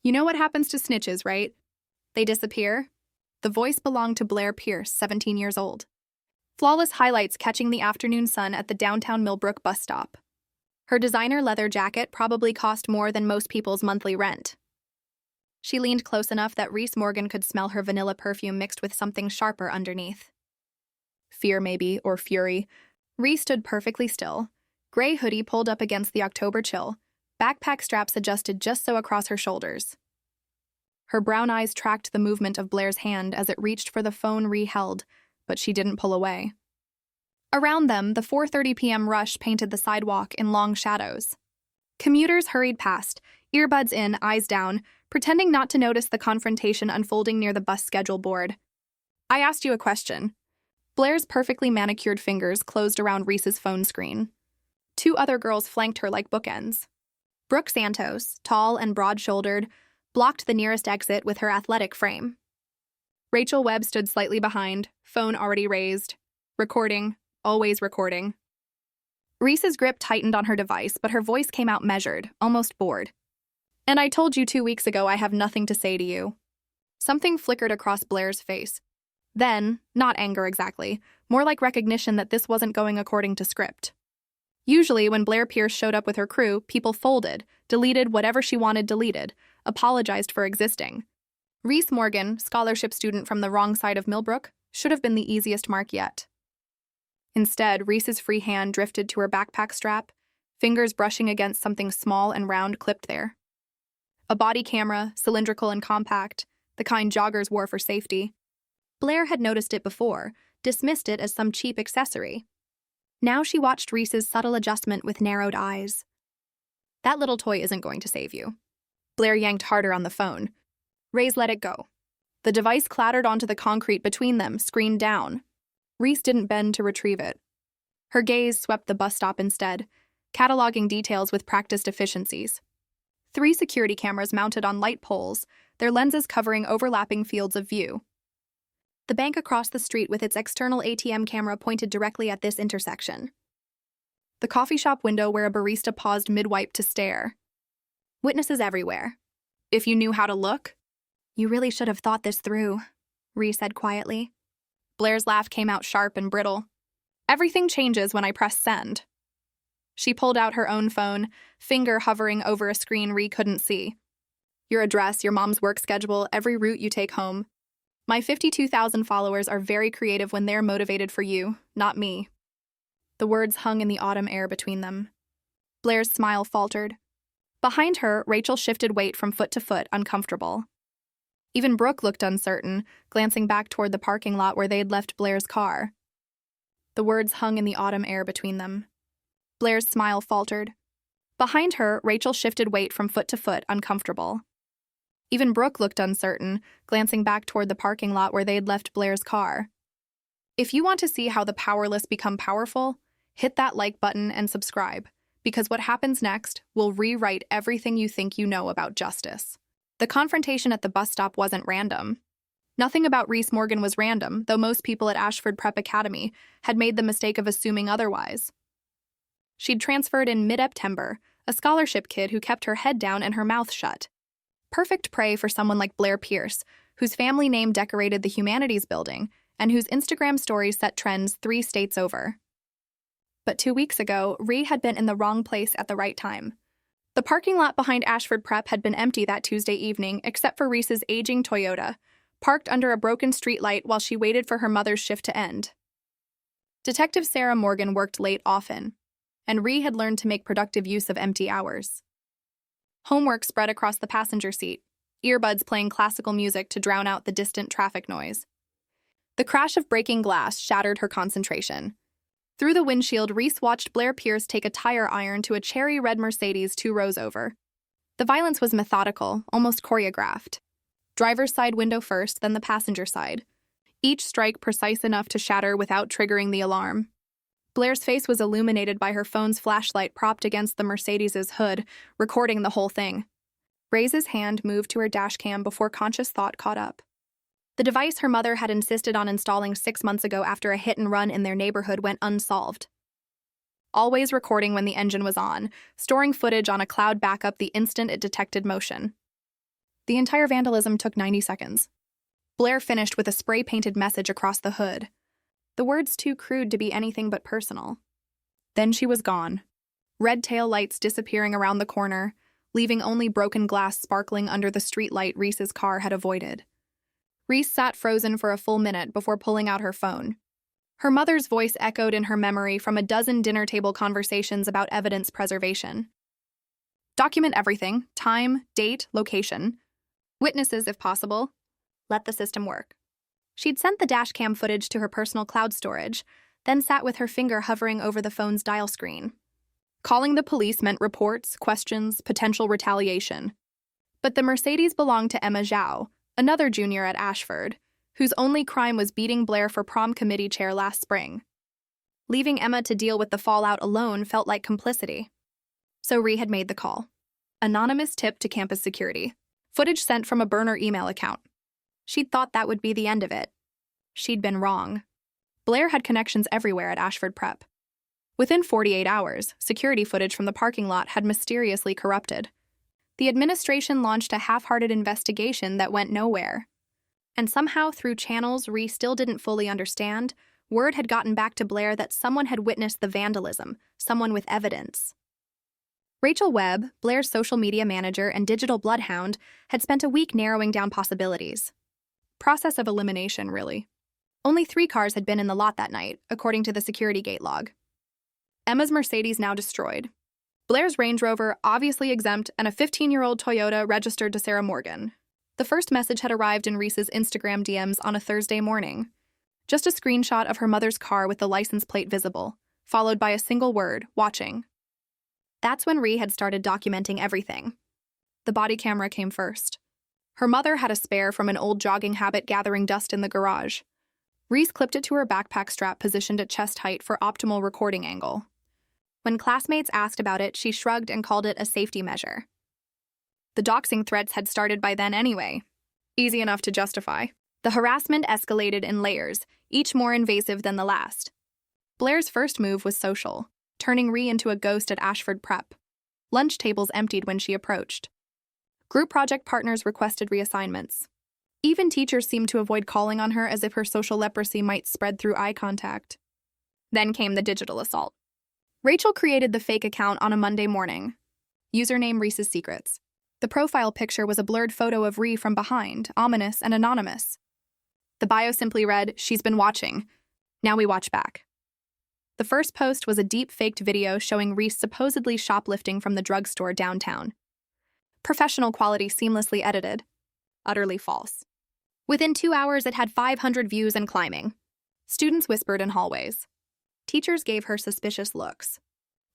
You know what happens to snitches, right? They disappear. The voice belonged to Blair Pierce, 17 years old. Flawless highlights catching the afternoon sun at the downtown Millbrook bus stop. Her designer leather jacket probably cost more than most people's monthly rent. She leaned close enough that Reese Morgan could smell her vanilla perfume mixed with something sharper underneath. Fear, maybe, or fury. Reese stood perfectly still, gray hoodie pulled up against the October chill, backpack straps adjusted just so across her shoulders. Her brown eyes tracked the movement of Blair's hand as it reached for the phone Ree held, but she didn't pull away. Around them, the 4:30 p.m. rush painted the sidewalk in long shadows. Commuters hurried past, earbuds in, eyes down, pretending not to notice the confrontation unfolding near the bus schedule board. "I asked you a question." Blair's perfectly manicured fingers closed around Reese's phone screen. Two other girls flanked her like bookends. Brooke Santos, tall and broad-shouldered, blocked the nearest exit with her athletic frame. Rachel Webb stood slightly behind, phone already raised. Recording, always recording. Reese's grip tightened on her device, but her voice came out measured, almost bored. "And I told you 2 weeks ago I have nothing to say to you." Something flickered across Blair's face. Then, not anger exactly, more like recognition that this wasn't going according to script. Usually, when Blair Pierce showed up with her crew, people folded, deleted whatever she wanted deleted, apologized for existing. Reese Morgan, scholarship student from the wrong side of Millbrook, should have been the easiest mark yet. Instead, Reese's free hand drifted to her backpack strap, fingers brushing against something small and round clipped there. A body camera, cylindrical and compact, the kind joggers wore for safety. Blair had noticed it before, dismissed it as some cheap accessory. Now she watched Reese's subtle adjustment with narrowed eyes. "That little toy isn't going to save you." Blair yanked harder on the phone. Reese let it go. The device clattered onto the concrete between them, screen down. Reese didn't bend to retrieve it. Her gaze swept the bus stop instead, cataloging details with practiced efficiencies. 3 security cameras mounted on light poles, their lenses covering overlapping fields of view. The bank across the street with its external ATM camera pointed directly at this intersection. The coffee shop window where a barista paused mid-wipe to stare. Witnesses everywhere. "If you knew how to look?" "You really should have thought this through," Ree said quietly. Blair's laugh came out sharp and brittle. "Everything changes when I press send." She pulled out her own phone, finger hovering over a screen Ree couldn't see. "Your address, your mom's work schedule, every route you take home. My 52,000 followers are very creative when they're motivated for you, not me." The words hung in the autumn air between them. Blair's smile faltered. Behind her, Rachel shifted weight from foot to foot, uncomfortable. Even Brooke looked uncertain, glancing back toward the parking lot where they'd left Blair's car. The words hung in the autumn air between them. Blair's smile faltered. Behind her, Rachel shifted weight from foot to foot, uncomfortable. Even Brooke looked uncertain, glancing back toward the parking lot where they'd left Blair's car. If you want to see how the powerless become powerful, hit that like button and subscribe, because what happens next will rewrite everything you think you know about justice. The confrontation at the bus stop wasn't random. Nothing about Reese Morgan was random, though most people at Ashford Prep Academy had made the mistake of assuming otherwise. She'd transferred in mid-September, a scholarship kid who kept her head down and her mouth shut. Perfect prey for someone like Blair Pierce, whose family name decorated the Humanities Building and whose Instagram stories set trends 3 states over. But 2 weeks ago, Ree had been in the wrong place at the right time. The parking lot behind Ashford Prep had been empty that Tuesday evening, except for Reese's aging Toyota, parked under a broken streetlight while she waited for her mother's shift to end. Detective Sarah Morgan worked late often, and Ree had learned to make productive use of empty hours. Homework spread across the passenger seat, earbuds playing classical music to drown out the distant traffic noise. The crash of breaking glass shattered her concentration. Through the windshield, Reese watched Blair Pierce take a tire iron to a cherry red Mercedes 2 rows over. The violence was methodical, almost choreographed. Driver's side window first, then the passenger side. Each strike precise enough to shatter without triggering the alarm. Blair's face was illuminated by her phone's flashlight propped against the Mercedes's hood, recording the whole thing. Reese's hand moved to her dash cam before conscious thought caught up. The device her mother had insisted on installing 6 months ago after a hit and run in their neighborhood went unsolved. Always recording when the engine was on, storing footage on a cloud backup the instant it detected motion. The entire vandalism took 90 seconds. Blair finished with a spray-painted message across the hood. The words too crude to be anything but personal. Then she was gone. Red tail lights disappearing around the corner, leaving only broken glass sparkling under the streetlight Reese's car had avoided. Reese sat frozen for a full minute before pulling out her phone. Her mother's voice echoed in her memory from a dozen dinner table conversations about evidence preservation. Document everything: time, date, location. Witnesses if possible. Let the system work. She'd sent the dashcam footage to her personal cloud storage, then sat with her finger hovering over the phone's dial screen. Calling the police meant reports, questions, potential retaliation. But the Mercedes belonged to Emma Zhao, another junior at Ashford, whose only crime was beating Blair for prom committee chair last spring. Leaving Emma to deal with the fallout alone felt like complicity. So Ree had made the call. Anonymous tip to campus security. Footage sent from a burner email account. She'd thought that would be the end of it. She'd been wrong. Blair had connections everywhere at Ashford Prep. Within 48 hours, security footage from the parking lot had mysteriously corrupted. The administration launched a half-hearted investigation that went nowhere. And somehow, through channels Ree still didn't fully understand, word had gotten back to Blair that someone had witnessed the vandalism, someone with evidence. Rachel Webb, Blair's social media manager and digital bloodhound, had spent a week narrowing down possibilities. Process of elimination, really. Only 3 cars had been in the lot that night, according to the security gate log. Emma's Mercedes now destroyed. Blair's Range Rover, obviously exempt, and a 15-year-old Toyota registered to Sarah Morgan. The first message had arrived in Reese's Instagram DMs on a Thursday morning. Just a screenshot of her mother's car with the license plate visible, followed by a single word, watching. That's when Ree had started documenting everything. The body camera came first. Her mother had a spare from an old jogging habit gathering dust in the garage. Reese clipped it to her backpack strap positioned at chest height for optimal recording angle. When classmates asked about it, she shrugged and called it a safety measure. The doxing threats had started by then anyway. Easy enough to justify. The harassment escalated in layers, each more invasive than the last. Blair's first move was social, turning Ree into a ghost at Ashford Prep. Lunch tables emptied when she approached. Group project partners requested reassignments. Even teachers seemed to avoid calling on her as if her social leprosy might spread through eye contact. Then came the digital assault. Rachel created the fake account on a Monday morning. Username Reese's Secrets. The profile picture was a blurred photo of Ree from behind, ominous and anonymous. The bio simply read, "She's been watching. Now we watch back." The first post was a deep-faked video showing Reese supposedly shoplifting from the drugstore downtown. Professional quality seamlessly edited. Utterly false. Within 2 hours, it had 500 views and climbing. Students whispered in hallways. Teachers gave her suspicious looks.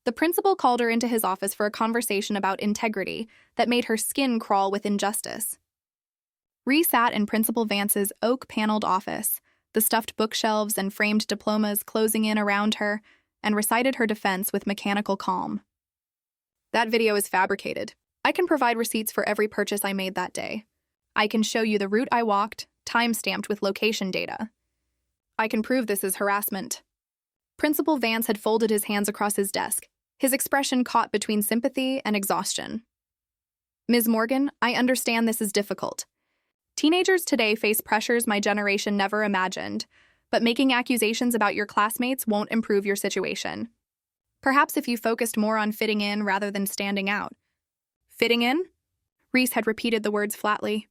The principal called her into his office for a conversation about integrity that made her skin crawl with injustice. Ree sat in Principal Vance's oak-paneled office, the stuffed bookshelves and framed diplomas closing in around her, and recited her defense with mechanical calm. "That video is fabricated. I can provide receipts for every purchase I made that day. I can show you the route I walked, time-stamped with location data. I can prove this is harassment." Principal Vance had folded his hands across his desk, his expression caught between sympathy and exhaustion. "Ms. Morgan, I understand this is difficult. Teenagers today face pressures my generation never imagined, but making accusations about your classmates won't improve your situation. Perhaps if you focused more on fitting in rather than standing out." "Fitting in?" Reese had repeated the words flatly.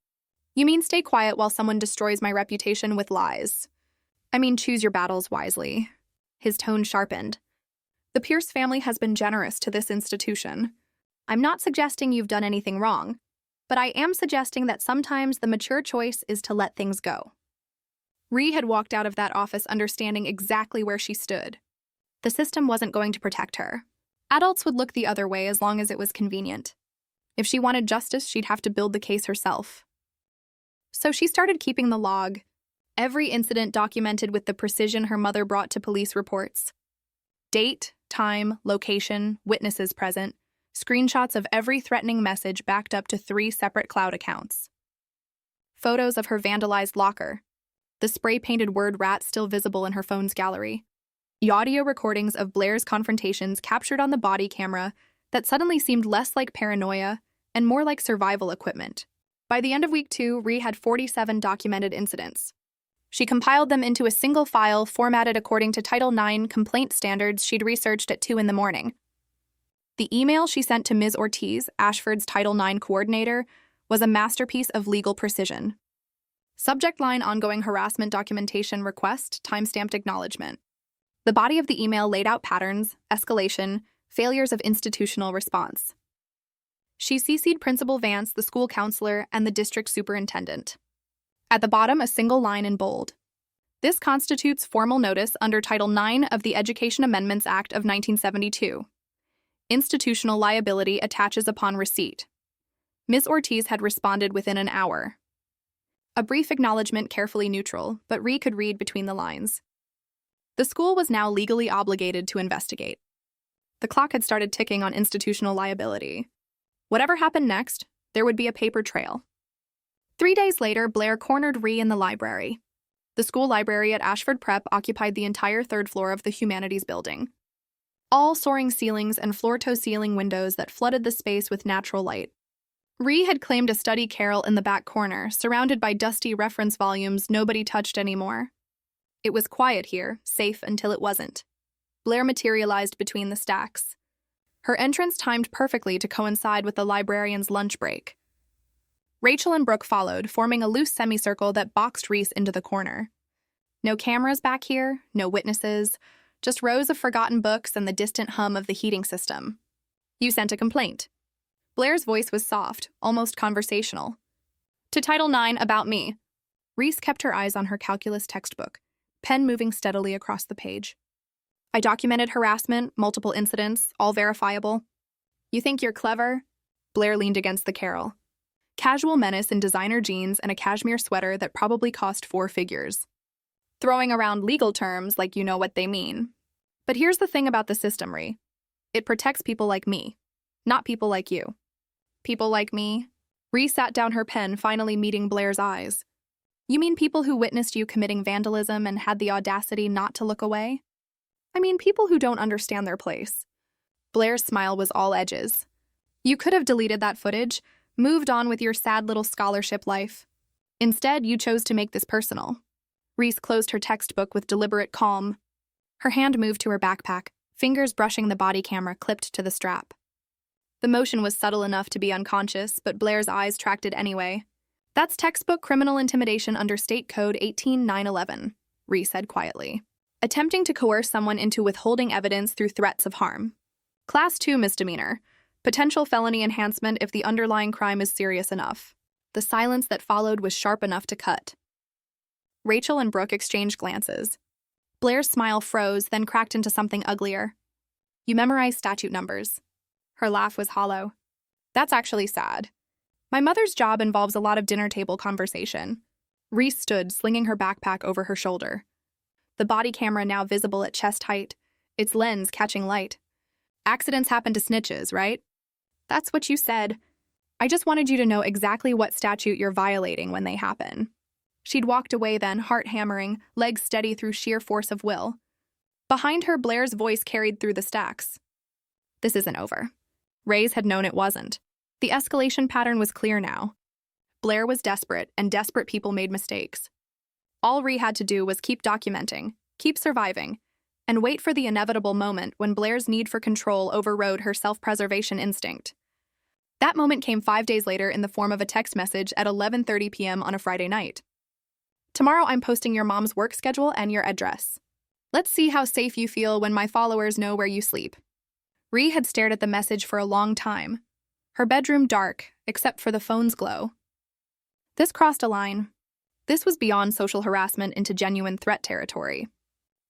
"You mean stay quiet while someone destroys my reputation with lies? I mean choose your battles wisely." His tone sharpened. "The Pierce family has been generous to this institution. I'm not suggesting you've done anything wrong, but I am suggesting that sometimes the mature choice is to let things go." Ree had walked out of that office understanding exactly where she stood. The system wasn't going to protect her. Adults would look the other way as long as it was convenient. If she wanted justice, she'd have to build the case herself. So she started keeping the log, every incident documented with the precision her mother brought to police reports. Date, time, location, witnesses present, screenshots of every threatening message backed up to 3 separate cloud accounts. Photos of her vandalized locker, the spray-painted word rat still visible in her phone's gallery. The audio recordings of Blair's confrontations captured on the body camera that suddenly seemed less like paranoia and more like survival equipment. By the end of week 2, Ree had 47 documented incidents. She compiled them into a single file formatted according to Title IX complaint standards she'd researched at 2 in the morning. The email she sent to Ms. Ortiz, Ashford's Title IX coordinator, was a masterpiece of legal precision. Subject line: ongoing harassment documentation request, timestamped acknowledgement. The body of the email laid out patterns, escalation, failures of institutional response. She CC'd Principal Vance, the school counselor, and the district superintendent. At the bottom, a single line in bold. This constitutes formal notice under Title IX of the Education Amendments Act of 1972. Institutional liability attaches upon receipt. Ms. Ortiz had responded within an hour. A brief acknowledgement, carefully neutral, but Ree could read between the lines. The school was now legally obligated to investigate. The clock had started ticking on institutional liability. Whatever happened next, there would be a paper trail. 3 days later, Blair cornered Ree in the library. The school library at Ashford Prep occupied the entire 3rd floor of the Humanities building. All soaring ceilings and floor-to-ceiling windows that flooded the space with natural light. Ree had claimed a study carrel in the back corner, surrounded by dusty reference volumes nobody touched anymore. It was quiet here, safe until it wasn't. Blair materialized between the stacks. Her entrance timed perfectly to coincide with the librarian's lunch break. Rachel and Brooke followed, forming a loose semicircle that boxed Reese into the corner. No cameras back here, no witnesses, just rows of forgotten books and the distant hum of the heating system. You sent a complaint. Blair's voice was soft, almost conversational. To Title IX, about me. Reese kept her eyes on her calculus textbook, pen moving steadily across the page. I documented harassment, multiple incidents, all verifiable. You think you're clever? Blair leaned against the carrel. Casual menace in designer jeans and a cashmere sweater that probably cost 4 figures. Throwing around legal terms like you know what they mean. But here's the thing about the system, Ree. It protects people like me, not people like you. People like me? Ree sat down her pen, finally meeting Blair's eyes. You mean people who witnessed you committing vandalism and had the audacity not to look away? I mean people who don't understand their place. Blair's smile was all edges. You could have deleted that footage, moved on with your sad little scholarship life. Instead, you chose to make this personal. Reese closed her textbook with deliberate calm. Her hand moved to her backpack, fingers brushing the body camera clipped to the strap. The motion was subtle enough to be unconscious, but Blair's eyes tracked it anyway. That's textbook criminal intimidation under State Code 18911, Reese said quietly. Attempting to coerce someone into withholding evidence through threats of harm. Class 2 misdemeanor. Potential felony enhancement if the underlying crime is serious enough. The silence that followed was sharp enough to cut. Rachel and Brooke exchanged glances. Blair's smile froze, then cracked into something uglier. You memorized statute numbers. Her laugh was hollow. That's actually sad. My mother's job involves a lot of dinner table conversation. Reese stood, slinging her backpack over her shoulder. The body camera now visible at chest height, its lens catching light. Accidents happen to snitches, right? That's what you said. I just wanted you to know exactly what statute you're violating when they happen. She'd walked away then, heart hammering, legs steady through sheer force of will. Behind her, Blair's voice carried through the stacks. This isn't over. Reyes had known it wasn't. The escalation pattern was clear now. Blair was desperate, and desperate people made mistakes. All Ree had to do was keep documenting, keep surviving, and wait for the inevitable moment when Blair's need for control overrode her self-preservation instinct. That moment came 5 days later in the form of a text message at 11:30 p.m. on a Friday night. Tomorrow I'm posting your mom's work schedule and your address. Let's see how safe you feel when my followers know where you sleep. Ree had stared at the message for a long time. Her bedroom dark, except for the phone's glow. This crossed a line. This was beyond social harassment into genuine threat territory.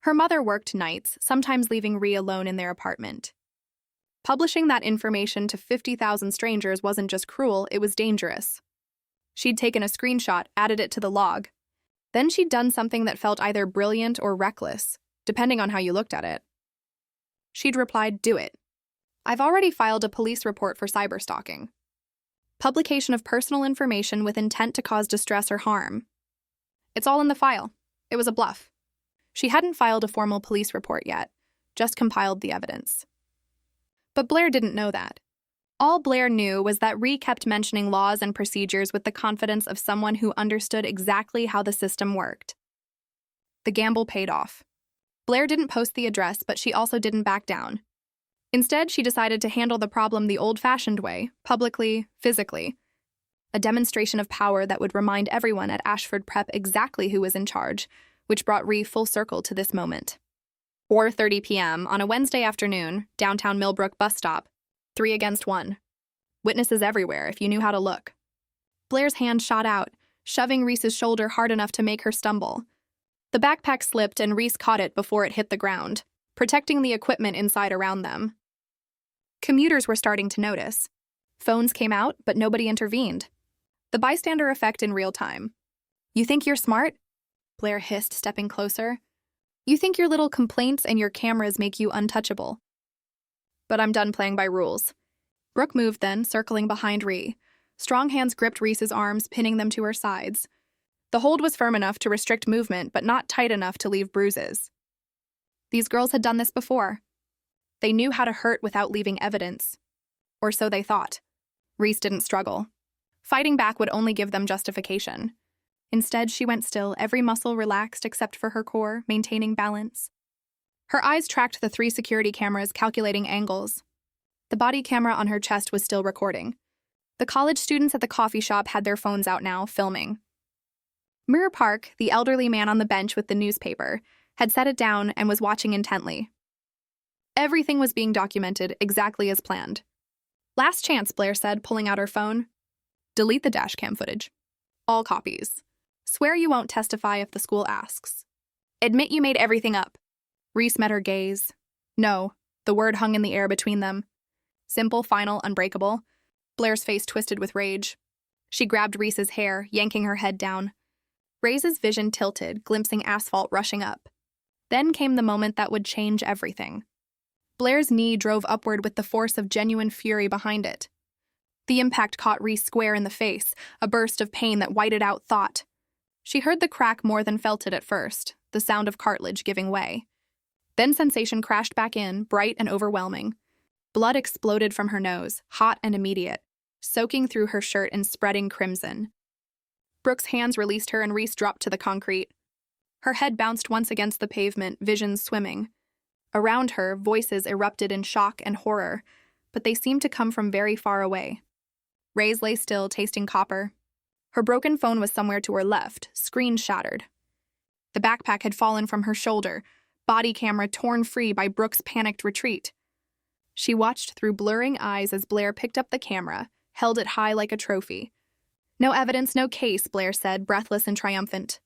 Her mother worked nights, sometimes leaving Ree alone in their apartment. Publishing that information to 50,000 strangers wasn't just cruel, it was dangerous. She'd taken a screenshot, added it to the log. Then she'd done something that felt either brilliant or reckless, depending on how you looked at it. She'd replied, "Do it. I've already filed a police report for cyberstalking. Publication of personal information with intent to cause distress or harm. It's all in the file. It was a bluff." She hadn't filed a formal police report yet, just compiled the evidence. But Blair didn't know that. All Blair knew was that Ree kept mentioning laws and procedures with the confidence of someone who understood exactly how the system worked. The gamble paid off. Blair didn't post the address, but she also didn't back down. Instead, she decided to handle the problem the old-fashioned way, publicly, physically. A demonstration of power that would remind everyone at Ashford Prep exactly who was in charge, which brought Ree full circle to this moment. 4:30 p.m. on a Wednesday afternoon, downtown Millbrook bus stop, 3 against 1. Witnesses everywhere if you knew how to look. Blair's hand shot out, shoving Reese's shoulder hard enough to make her stumble. The backpack slipped and Reese caught it before it hit the ground, protecting the equipment inside around them. Commuters were starting to notice. Phones came out, but nobody intervened. The bystander effect in real time. "You think you're smart?" Blair hissed, stepping closer. "You think your little complaints and your cameras make you untouchable. But I'm done playing by rules." Brooke moved then, circling behind Ree. Strong hands gripped Reese's arms, pinning them to her sides. The hold was firm enough to restrict movement, but not tight enough to leave bruises. These girls had done this before. They knew how to hurt without leaving evidence. Or so they thought. Reese didn't struggle. Fighting back would only give them justification. Instead, she went still, every muscle relaxed except for her core, maintaining balance. Her eyes tracked the 3 security cameras, calculating angles. The body camera on her chest was still recording. The college students at the coffee shop had their phones out now, filming. Mirror Park, the elderly man on the bench with the newspaper, had set it down and was watching intently. Everything was being documented exactly as planned. "Last chance," Blair said, pulling out her phone. "Delete the dashcam footage. All copies. Swear you won't testify if the school asks. Admit you made everything up." Reese met her gaze. No, the word hung in the air between them. Simple, final, unbreakable. Blair's face twisted with rage. She grabbed Reese's hair, yanking her head down. Ray's vision tilted, glimpsing asphalt rushing up. Then came the moment that would change everything. Blair's knee drove upward with the force of genuine fury behind it. The impact caught Reese square in the face, a burst of pain that whited out thought. She heard the crack more than felt it at first, the sound of cartilage giving way. Then sensation crashed back in, bright and overwhelming. Blood exploded from her nose, hot and immediate, soaking through her shirt and spreading crimson. Brooke's hands released her and Reese dropped to the concrete. Her head bounced once against the pavement, visions swimming. Around her, voices erupted in shock and horror, but they seemed to come from very far away. Ray's lay still, tasting copper. Her broken phone was somewhere to her left, screen shattered. The backpack had fallen from her shoulder, body camera torn free by Brooke's panicked retreat. She watched through blurring eyes as Blair picked up the camera, held it high like a trophy. "No evidence, no case," Blair said, breathless and triumphant.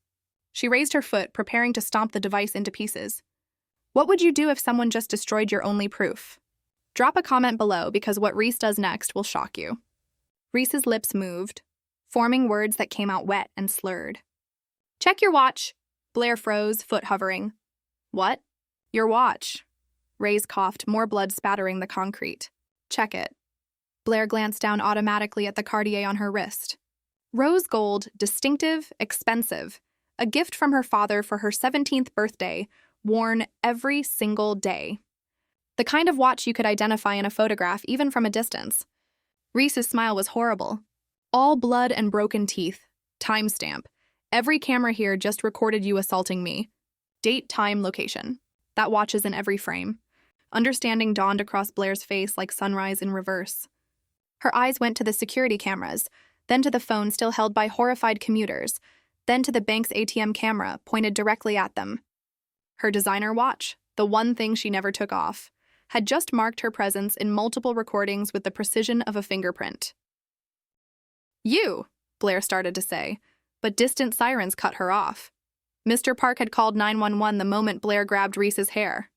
She raised her foot, preparing to stomp the device into pieces. What would you do if someone just destroyed your only proof? Drop a comment below because what Reese does next will shock you. Reese's lips moved, forming words that came out wet and slurred. "Check your watch." Blair froze, foot hovering. "What?" "Your watch." Ray's coughed, more blood spattering the concrete. "Check it." Blair glanced down automatically at the Cartier on her wrist. Rose gold, distinctive, expensive. A gift from her father for her 17th birthday, worn every single day. The kind of watch you could identify in a photograph, even from a distance. Reese's smile was horrible. All blood and broken teeth. Timestamp. Every camera here just recorded you assaulting me. Date, time, location. That watch is in every frame. Understanding dawned across Blair's face like sunrise in reverse. Her eyes went to the security cameras, then to the phone still held by horrified commuters, then to the bank's ATM camera pointed directly at them. Her designer watch, the one thing she never took off, had just marked her presence in multiple recordings with the precision of a fingerprint. "You," Blair started to say, but distant sirens cut her off. Mr. Park had called 911 the moment Blair grabbed Reese's hair.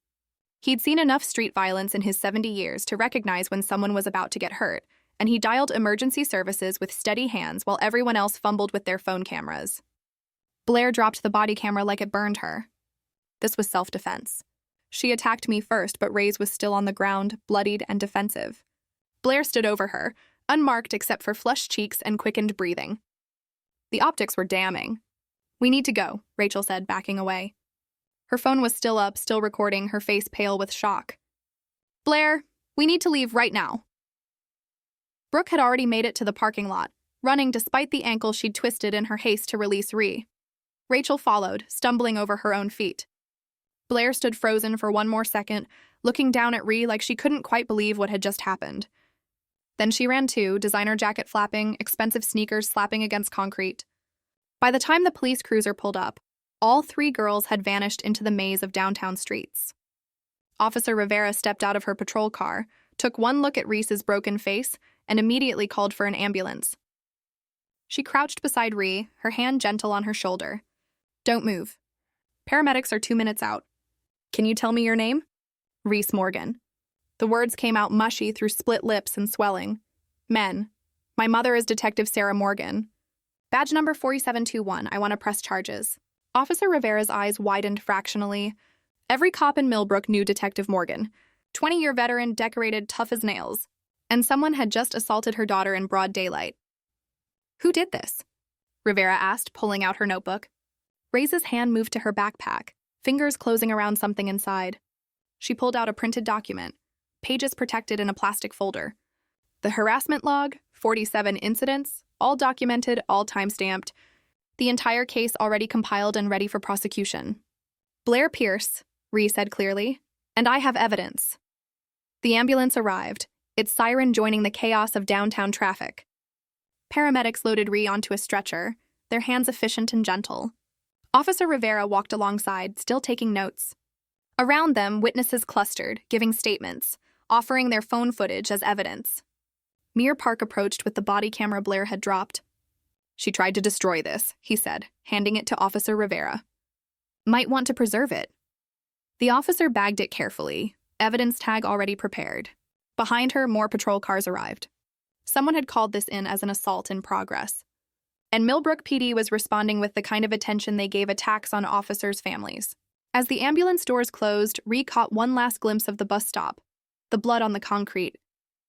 He'd seen enough street violence in his 70 years to recognize when someone was about to get hurt, and he dialed emergency services with steady hands while everyone else fumbled with their phone cameras. Blair dropped the body camera like it burned her. This was self-defense. She attacked me first, but Ray's was still on the ground, bloodied and defensive. Blair stood over her, unmarked except for flushed cheeks and quickened breathing. The optics were damning. "We need to go," Rachel said, backing away. Her phone was still up, still recording, her face pale with shock. "Blair, we need to leave right now." Brooke had already made it to the parking lot, running despite the ankle she'd twisted in her haste to release Rhee. Rachel followed, stumbling over her own feet. Blair stood frozen for one more second, looking down at Rhee like she couldn't quite believe what had just happened. Then she ran too, designer jacket flapping, expensive sneakers slapping against concrete. By the time the police cruiser pulled up, all three girls had vanished into the maze of downtown streets. Officer Rivera stepped out of her patrol car, took one look at Rhee's broken face, and immediately called for an ambulance. She crouched beside Rhee, her hand gentle on her shoulder. "Don't move. Paramedics are 2 minutes out. Can you tell me your name?" "Rhys Morgan." The words came out mushy through split lips and swelling. "Men. My mother is Detective Sarah Morgan. Badge number 4721. I want to press charges." Officer Rivera's eyes widened fractionally. Every cop in Millbrook knew Detective Morgan. 20-year veteran, decorated, tough as nails. And someone had just assaulted her daughter in broad daylight. "Who did this?" Rivera asked, pulling out her notebook. Rhee's hand moved to her backpack, fingers closing around something inside. She pulled out a printed document, pages protected in a plastic folder. The harassment log, 47 incidents, all documented, all time-stamped. The entire case already compiled and ready for prosecution. "Blair Pierce," Rhee said clearly, "and I have evidence." The ambulance arrived, its siren joining the chaos of downtown traffic. Paramedics loaded Rhee onto a stretcher, their hands efficient and gentle. Officer Rivera walked alongside, still taking notes. Around them, witnesses clustered, giving statements, offering their phone footage as evidence. Mir Park approached with the body camera Blair had dropped. "She tried to destroy this," he said, handing it to Officer Rivera. "Might want to preserve it." The officer bagged it carefully, evidence tag already prepared. Behind her, more patrol cars arrived. Someone had called this in as an assault in progress. And Millbrook PD was responding with the kind of attention they gave attacks on officers' families. As the ambulance doors closed, Rhee caught one last glimpse of the bus stop, the blood on the concrete,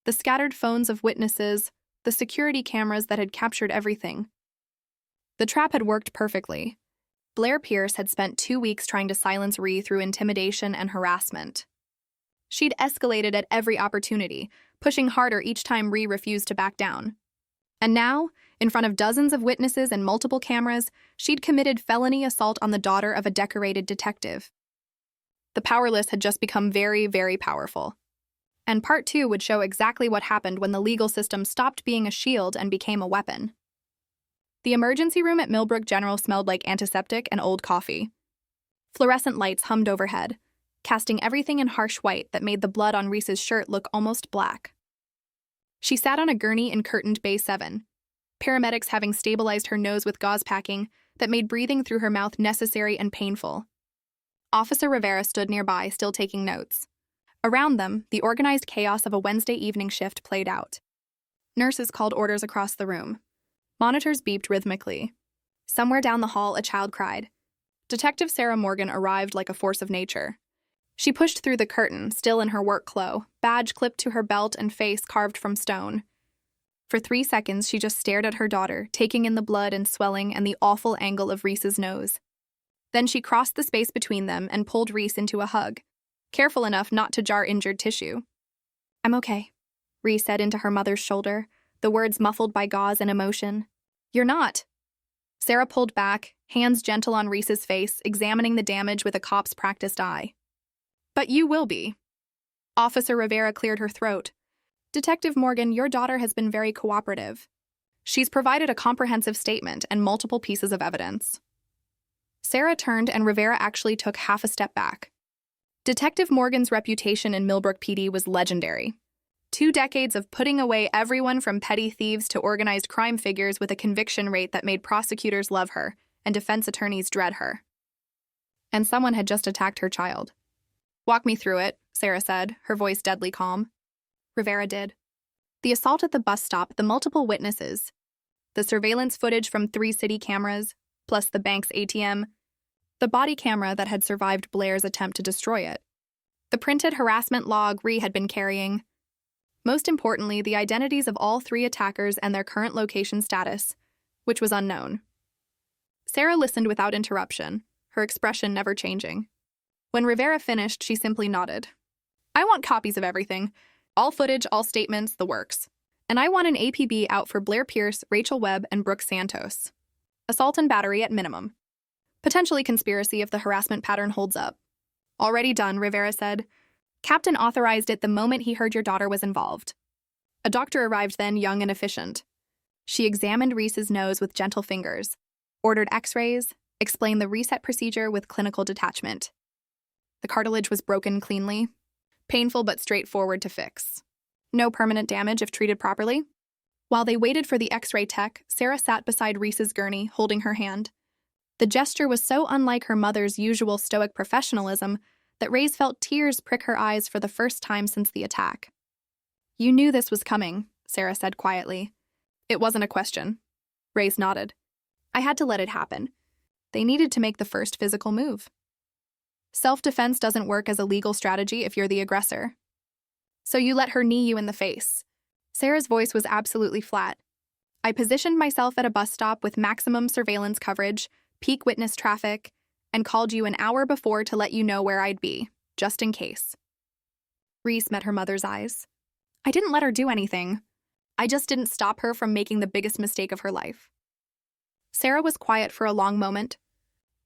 the scattered phones of witnesses, the security cameras that had captured everything. The trap had worked perfectly. Blair Pierce had spent 2 weeks trying to silence Rhee through intimidation and harassment. She'd escalated at every opportunity, pushing harder each time Rhee refused to back down. And now, in front of dozens of witnesses and multiple cameras, she'd committed felony assault on the daughter of a decorated detective. The powerless had just become very, very powerful. And Part 2 would show exactly what happened when the legal system stopped being a shield and became a weapon. The emergency room at Millbrook General smelled like antiseptic and old coffee. Fluorescent lights hummed overhead, casting everything in harsh white that made the blood on Rhee's shirt look almost black. She sat on a gurney in curtained Bay 7, paramedics having stabilized her nose with gauze packing that made breathing through her mouth necessary and painful. Officer Rivera stood nearby, still taking notes. Around them, the organized chaos of a Wednesday evening shift played out. Nurses called orders across the room. Monitors beeped rhythmically. Somewhere down the hall, a child cried. Detective Sarah Morgan arrived like a force of nature. She pushed through the curtain, still in her work clothes, badge clipped to her belt and face carved from stone. For 3 seconds, she just stared at her daughter, taking in the blood and swelling and the awful angle of Rhee's nose. Then she crossed the space between them and pulled Rhee into a hug, careful enough not to jar injured tissue. "I'm okay," Rhee said into her mother's shoulder, the words muffled by gauze and emotion. "You're not." Sarah pulled back, hands gentle on Rhee's face, examining the damage with a cop's practiced eye. "But you will be." Officer Rivera cleared her throat. "Detective Morgan, your daughter has been very cooperative. She's provided a comprehensive statement and multiple pieces of evidence." Sarah turned and Rivera actually took half a step back. Detective Morgan's reputation in Millbrook PD was legendary. 2 decades of putting away everyone from petty thieves to organized crime figures with a conviction rate that made prosecutors love her and defense attorneys dread her. And someone had just attacked her child. "Walk me through it," Sarah said, her voice deadly calm. Rivera did. The assault at the bus stop, the multiple witnesses, the surveillance footage from 3 city cameras, plus the bank's ATM, the body camera that had survived Blair's attempt to destroy it, the printed harassment log Rhee had been carrying. Most importantly, the identities of all 3 attackers and their current location status, which was unknown. Sarah listened without interruption, her expression never changing. When Rivera finished, she simply nodded. "I want copies of everything. All footage, all statements, the works. And I want an APB out for Blair Pierce, Rachel Webb, and Brooke Santos. Assault and battery at minimum. Potentially conspiracy if the harassment pattern holds up. Already done, Rivera said. Captain authorized it the moment he heard your daughter was involved. A doctor arrived then, young and efficient. She examined Reese's nose with gentle fingers, ordered x-rays, explained the reset procedure with clinical detachment. The cartilage was broken cleanly. Painful but straightforward to fix. No permanent damage if treated properly. While they waited for the x-ray tech, Sarah sat beside Reese's gurney, holding her hand. The gesture was so unlike her mother's usual stoic professionalism that Reyes felt tears prick her eyes for the first time since the attack. You knew this was coming, Sarah said quietly. It wasn't a question. Reyes nodded. I had to let it happen. They needed to make the first physical move. Self-defense doesn't work as a legal strategy if you're the aggressor. So you let her knee you in the face. Sarah's voice was absolutely flat. I positioned myself at a bus stop with maximum surveillance coverage, peak witness traffic, and called you an hour before to let you know where I'd be, just in case. Reese met her mother's eyes. I didn't let her do anything. I just didn't stop her from making the biggest mistake of her life. Sarah was quiet for a long moment.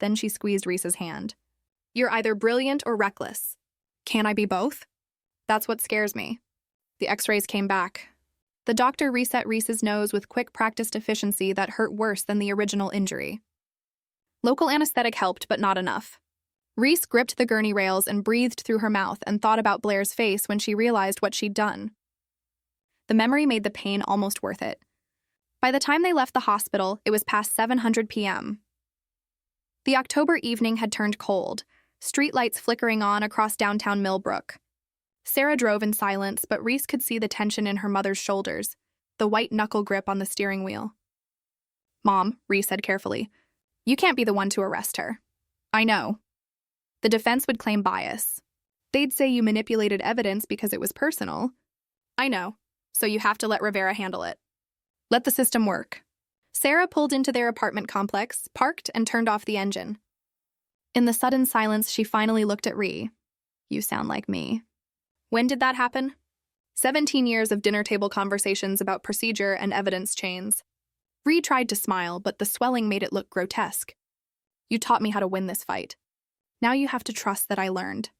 Then she squeezed Reese's hand. You're either brilliant or reckless. Can I be both? That's what scares me. The x-rays came back. The doctor reset Reese's nose with quick practiced efficiency that hurt worse than the original injury. Local anesthetic helped, but not enough. Reese gripped the gurney rails and breathed through her mouth and thought about Blair's face when she realized what she'd done. The memory made the pain almost worth it. By the time they left the hospital, it was past 7:00 p.m. The October evening had turned cold, streetlights flickering on across downtown Millbrook. Sarah drove in silence, but Reese could see the tension in her mother's shoulders, the white knuckle grip on the steering wheel. Mom, Reese said carefully, you can't be the one to arrest her. I know. The defense would claim bias. They'd say you manipulated evidence because it was personal. I know, so you have to let Rivera handle it. Let the system work. Sarah pulled into their apartment complex, parked, and turned off the engine. In the sudden silence, she finally looked at Ree. You sound like me. When did that happen? 17 years of dinner table conversations about procedure and evidence chains. Ree tried to smile, but the swelling made it look grotesque. You taught me how to win this fight. Now you have to trust that I learned.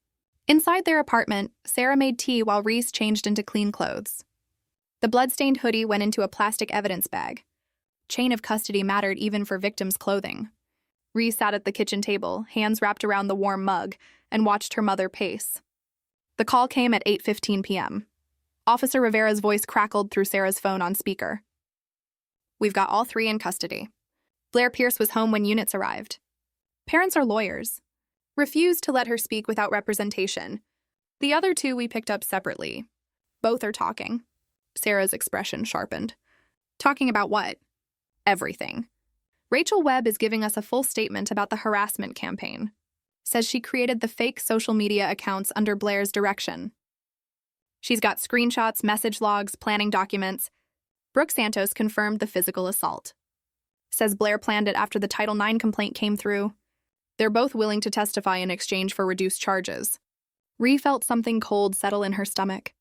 Inside their apartment, Sarah made tea while Reese changed into clean clothes. The blood-stained hoodie went into a plastic evidence bag. Chain of custody mattered even for victims' clothing. Reese sat at the kitchen table, hands wrapped around the warm mug, and watched her mother pace. The call came at 8:15 p.m. Officer Rivera's voice crackled through Sarah's phone on speaker. We've got all three in custody. Blair Pierce was home when units arrived. Parents are lawyers. Refused to let her speak without representation. The other two we picked up separately. Both are talking. Sarah's expression sharpened. Talking about what? Everything. Rachel Webb is giving us a full statement about the harassment campaign. Says she created the fake social media accounts under Blair's direction. She's got screenshots, message logs, planning documents. Brooke Santos confirmed the physical assault. Says Blair planned it after the Title IX complaint came through. They're both willing to testify in exchange for reduced charges. Ree felt something cold settle in her stomach.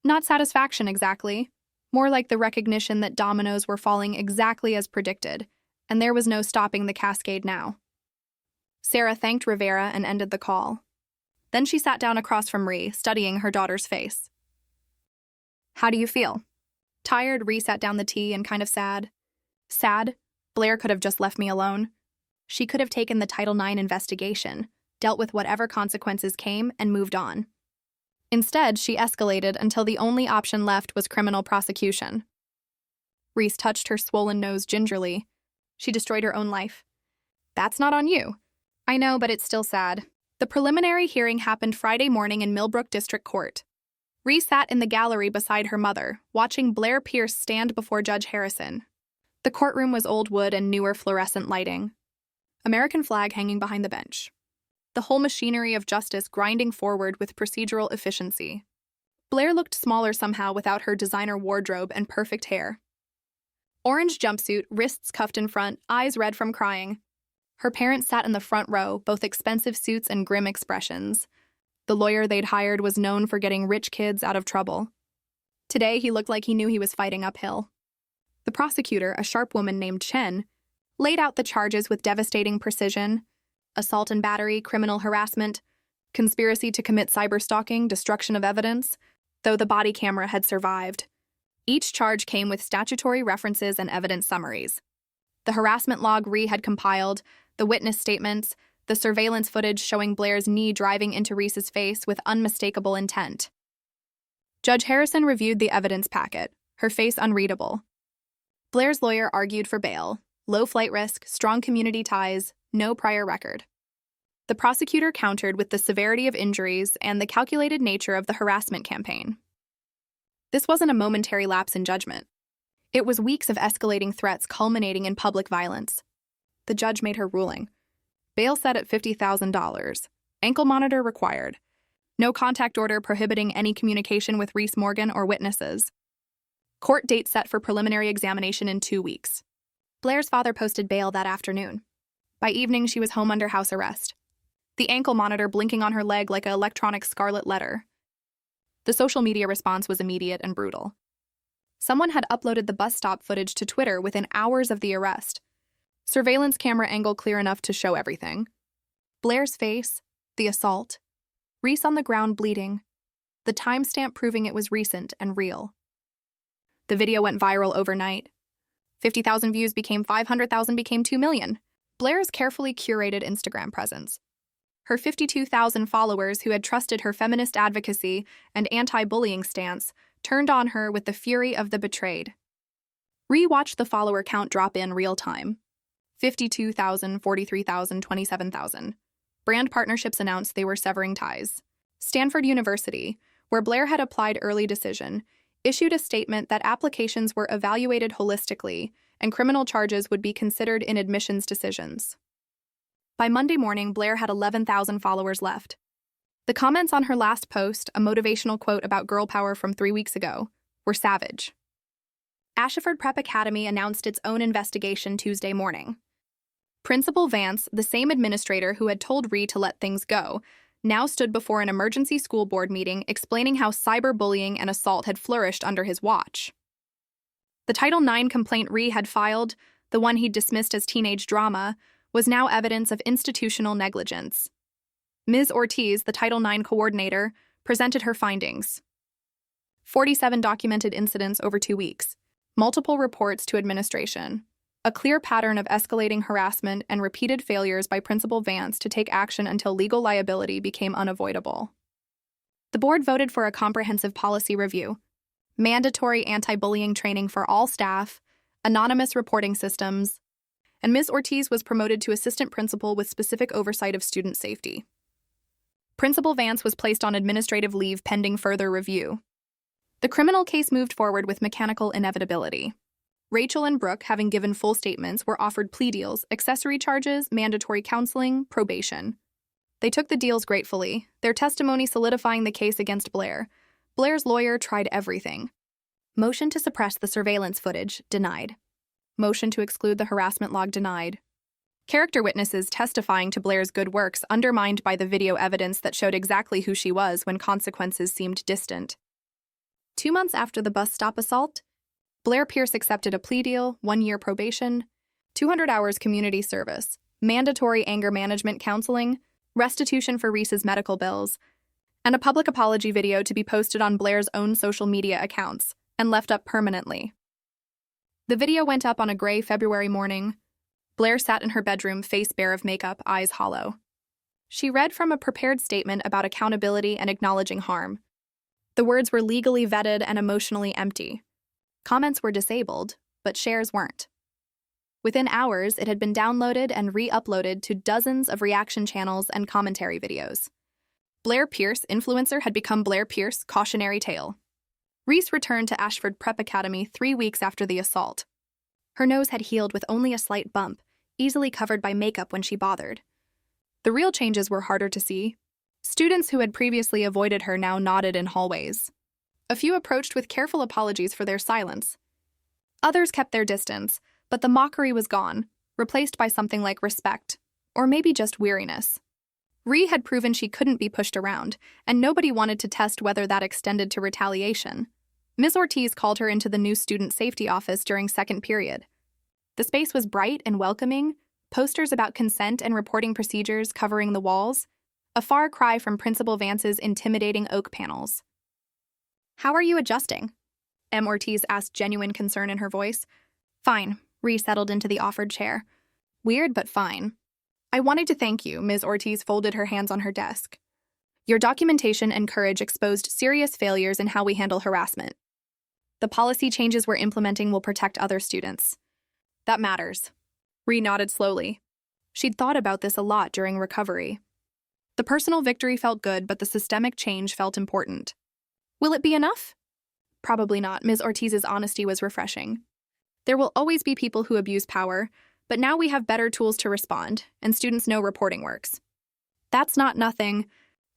Not satisfaction exactly, more like the recognition that dominoes were falling exactly as predicted, and there was no stopping the cascade now. Sarah thanked Rivera and ended the call. Then she sat down across from Ree, studying her daughter's face. How do you feel? Tired, Ree sat down the tea and kind of sad. Sad? Blair could have just left me alone. She could have taken the Title IX investigation, dealt with whatever consequences came, and moved on. Instead, she escalated until the only option left was criminal prosecution. Reese touched her swollen nose gingerly. She destroyed her own life. That's not on you. I know, but it's still sad. The preliminary hearing happened Friday morning in Millbrook District Court. Reese sat in the gallery beside her mother, watching Blair Pierce stand before Judge Harrison. The courtroom was old wood and newer fluorescent lighting. American flag hanging behind the bench. The whole machinery of justice grinding forward with procedural efficiency. Blair looked smaller somehow without her designer wardrobe and perfect hair. Orange jumpsuit, wrists cuffed in front, eyes red from crying. Her parents sat in the front row, both expensive suits and grim expressions. The lawyer they'd hired was known for getting rich kids out of trouble. Today, he looked like he knew he was fighting uphill. The prosecutor, a sharp woman named Chen, laid out the charges with devastating precision: assault and battery, criminal harassment, conspiracy to commit cyberstalking, destruction of evidence, though the body camera had survived. Each charge came with statutory references and evidence summaries. The harassment log Rhee had compiled, the witness statements, the surveillance footage showing Blair's knee driving into Reese's face with unmistakable intent. Judge Harrison reviewed the evidence packet, her face unreadable. Blair's lawyer argued for bail: low flight risk, strong community ties, no prior record. The prosecutor countered with the severity of injuries and the calculated nature of the harassment campaign. This wasn't a momentary lapse in judgment. It was weeks of escalating threats culminating in public violence. The judge made her ruling. Bail set at $50,000. Ankle monitor required. No contact order prohibiting any communication with Reese Morgan or witnesses. Court date set for preliminary examination in 2 weeks. Blair's father posted bail that afternoon. By evening, she was home under house arrest, the ankle monitor blinking on her leg like an electronic scarlet letter. The social media response was immediate and brutal. Someone had uploaded the bus stop footage to Twitter within hours of the arrest. Surveillance camera angle clear enough to show everything: Blair's face, the assault, Reese on the ground bleeding, the timestamp proving it was recent and real. The video went viral overnight. 50,000 views became 500,000, became 2 million. Blair's carefully curated Instagram presence. Her 52,000 followers who had trusted her feminist advocacy and anti-bullying stance turned on her with the fury of the betrayed. Rhee watched the follower count drop in real time: 52,000, 43,000, 27,000. Brand partnerships announced they were severing ties. Stanford University, where Blair had applied early decision, issued a statement that applications were evaluated holistically and criminal charges would be considered in admissions decisions. By Monday morning, Blair had 11,000 followers left. The comments on her last post, a motivational quote about girl power from 3 weeks ago, were savage. Ashford Prep Academy announced its own investigation Tuesday morning. Principal Vance, the same administrator who had told Rhee to let things go, now stood before an emergency school board meeting explaining how cyberbullying and assault had flourished under his watch. The Title IX complaint Rhee had filed, the one he'd dismissed as teenage drama, was now evidence of institutional negligence. Ms. Ortiz, the Title IX coordinator, presented her findings. 47 documented incidents over 2 weeks, multiple reports to administration, a clear pattern of escalating harassment and repeated failures by Principal Vance to take action until legal liability became unavoidable. The board voted for a comprehensive policy review, mandatory anti-bullying training for all staff, anonymous reporting systems, and Ms. Ortiz was promoted to assistant principal with specific oversight of student safety. Principal Vance was placed on administrative leave pending further review. The criminal case moved forward with mechanical inevitability. Rachel and Brooke, having given full statements, were offered plea deals, accessory charges, mandatory counseling, probation. They took the deals gratefully, their testimony solidifying the case against Blair. Blair's lawyer tried everything. Motion to suppress the surveillance footage, denied. Motion to exclude the harassment log, denied. Character witnesses testifying to Blair's good works undermined by the video evidence that showed exactly who she was when consequences seemed distant. 2 months after the bus stop assault, Blair Pierce accepted a plea deal, 1-year probation, 200 hours community service, mandatory anger management counseling, restitution for Reese's medical bills, and a public apology video to be posted on Blair's own social media accounts and left up permanently. The video went up on a gray February morning. Blair sat in her bedroom, face bare of makeup, eyes hollow. She read from a prepared statement about accountability and acknowledging harm. The words were legally vetted and emotionally empty. Comments were disabled, but shares weren't. Within hours, it had been downloaded and re-uploaded to dozens of reaction channels and commentary videos. Blair Pierce, influencer, had become Blair Pierce, cautionary tale. Reese returned to Ashford Prep Academy 3 weeks after the assault. Her nose had healed with only a slight bump, easily covered by makeup when she bothered. The real changes were harder to see. Students who had previously avoided her now nodded in hallways. A few approached with careful apologies for their silence. Others kept their distance, but the mockery was gone, replaced by something like respect, or maybe just weariness. Rhee had proven she couldn't be pushed around, and nobody wanted to test whether that extended to retaliation. Ms. Ortiz called her into the new student safety office during second period. The space was bright and welcoming, posters about consent and reporting procedures covering the walls, a far cry from Principal Vance's intimidating oak panels. "How are you adjusting?" M. Ortiz asked, genuine concern in her voice. "Fine," Ree settled into the offered chair. "Weird, but fine." "I wanted to thank you," Ms. Ortiz folded her hands on her desk. "Your documentation and courage exposed serious failures in how we handle harassment. The policy changes we're implementing will protect other students. That matters." Ree nodded slowly. She'd thought about this a lot during recovery. The personal victory felt good, but the systemic change felt important. Will it be enough? Probably not. Ms. Ortiz's honesty was refreshing. There will always be people who abuse power, but now we have better tools to respond, and students know reporting works. That's not nothing.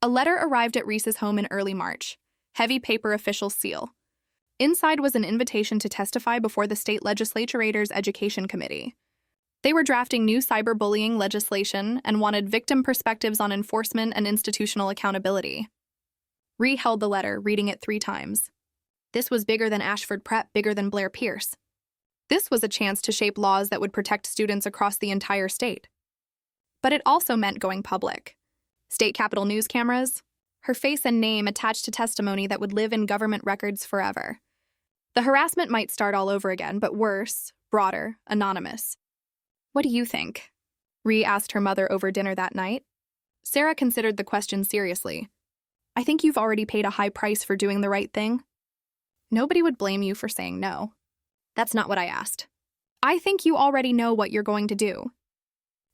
A letter arrived at Reese's home in early March. Heavy paper official seal. Inside was an invitation to testify before the state legislature's education committee. They were drafting new cyberbullying legislation and wanted victim perspectives on enforcement and institutional accountability. Ree held the letter, reading it 3 times. This was bigger than Ashford Prep, bigger than Blair Pierce. This was a chance to shape laws that would protect students across the entire state. But it also meant going public. State Capitol news cameras, her face and name attached to testimony that would live in government records forever. The harassment might start all over again, but worse, broader, anonymous. "What do you think?" Ree asked her mother over dinner that night. Sarah considered the question seriously. "I think you've already paid a high price for doing the right thing." "Nobody would blame you for saying no." "That's not what I asked. I think you already know what you're going to do."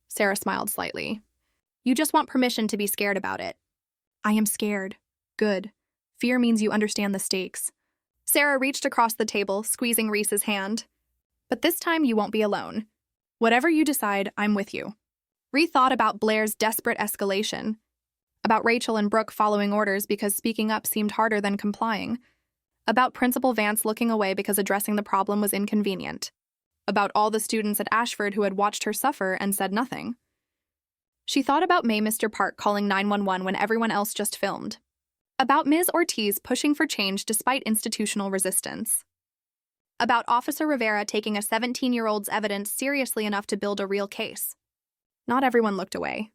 Sarah smiled slightly. "You just want permission to be scared about it." "I am scared." "Good. Fear means you understand the stakes." Sarah reached across the table, squeezing Reese's hand. "But this time you won't be alone. Whatever you decide, I'm with you." Ree thought about Blair's desperate escalation, about Rachel and Brooke following orders because speaking up seemed harder than complying, about Principal Vance looking away because addressing the problem was inconvenient, about all the students at Ashford who had watched her suffer and said nothing. She thought about Mr. Park calling 911 when everyone else just filmed, about Ms. Ortiz pushing for change despite institutional resistance, about Officer Rivera taking a 17-year-old's evidence seriously enough to build a real case. Not everyone looked away.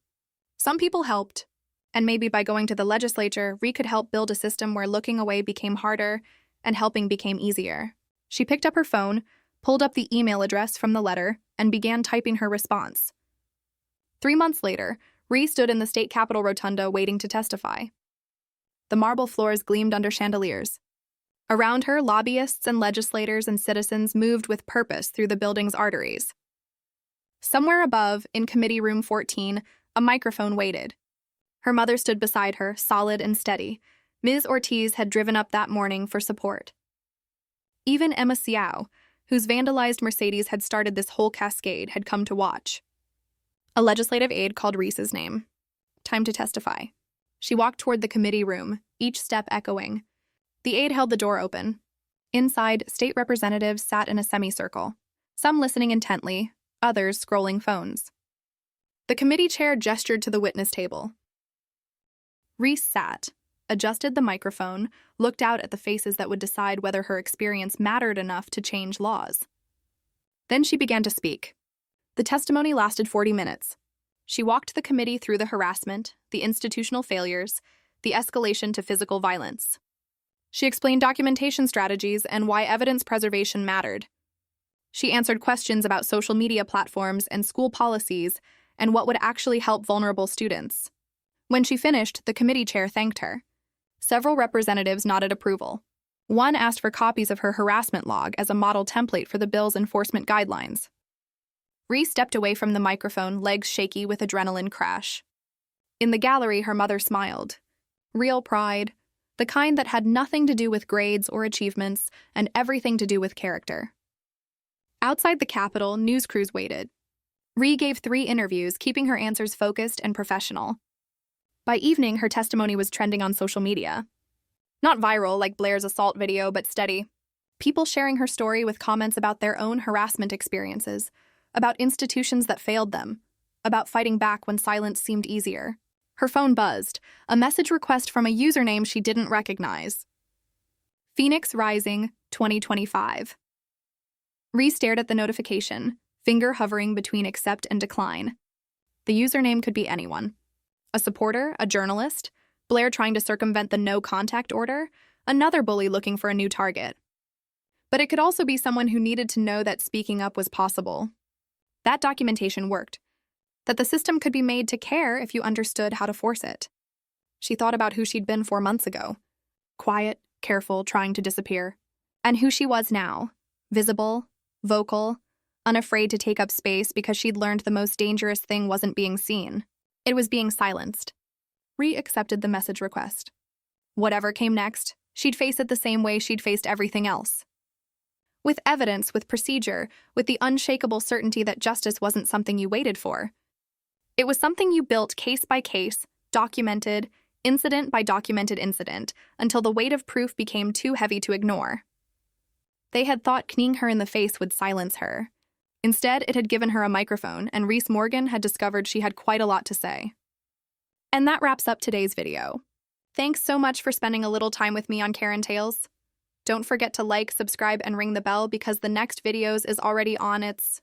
Some people helped, and maybe by going to the legislature, Ree could help build a system where looking away became harder and helping became easier. She picked up her phone, pulled up the email address from the letter, and began typing her response. 3 months later, Ree stood in the state capitol rotunda waiting to testify. The marble floors gleamed under chandeliers. Around her, lobbyists and legislators and citizens moved with purpose through the building's arteries. Somewhere above, in Committee Room 14, a microphone waited. Her mother stood beside her, solid and steady. Ms. Ortiz had driven up that morning for support. Even Emma Xiao, whose vandalized Mercedes had started this whole cascade, had come to watch. A legislative aide called Reese's name. Time to testify. She walked toward the committee room, each step echoing. The aide held the door open. Inside, state representatives sat in a semicircle, some listening intently, others scrolling phones. The committee chair gestured to the witness table. Reese sat, adjusted the microphone, looked out at the faces that would decide whether her experience mattered enough to change laws. Then she began to speak. The testimony lasted 40 minutes. She walked the committee through the harassment, the institutional failures, the escalation to physical violence. She explained documentation strategies and why evidence preservation mattered. She answered questions about social media platforms and school policies and what would actually help vulnerable students. When she finished, the committee chair thanked her. Several representatives nodded approval. One asked for copies of her harassment log as a model template for the bill's enforcement guidelines. Ree stepped away from the microphone, legs shaky with adrenaline crash. In the gallery, her mother smiled. Real pride, the kind that had nothing to do with grades or achievements and everything to do with character. Outside the Capitol, news crews waited. Ree gave 3 interviews, keeping her answers focused and professional. By evening, her testimony was trending on social media. Not viral like Blair's assault video, but steady. People sharing her story with comments about their own harassment experiences, about institutions that failed them, about fighting back when silence seemed easier. Her phone buzzed, a message request from a username she didn't recognize. Phoenix Rising 2025. Reese stared at the notification, finger hovering between accept and decline. The username could be anyone. A supporter, a journalist, Blair trying to circumvent the no contact order, another bully looking for a new target. But it could also be someone who needed to know that speaking up was possible. That documentation worked. That the system could be made to care if you understood how to force it. She thought about who she'd been 4 months ago. Quiet, careful, trying to disappear. And who she was now. Visible, vocal, unafraid to take up space because she'd learned the most dangerous thing wasn't being seen. It was being silenced. Ree accepted the message request. Whatever came next, she'd face it the same way she'd faced everything else. With evidence, with procedure, with the unshakable certainty that justice wasn't something you waited for. It was something you built case by case, documented, incident by documented incident, until the weight of proof became too heavy to ignore. They had thought kneeing her in the face would silence her. Instead, it had given her a microphone, and Reese Morgan had discovered she had quite a lot to say. And that wraps up today's video. Thanks so much for spending a little time with me on Karen Tales. Don't forget to like, subscribe, and ring the bell because the next videos is already on its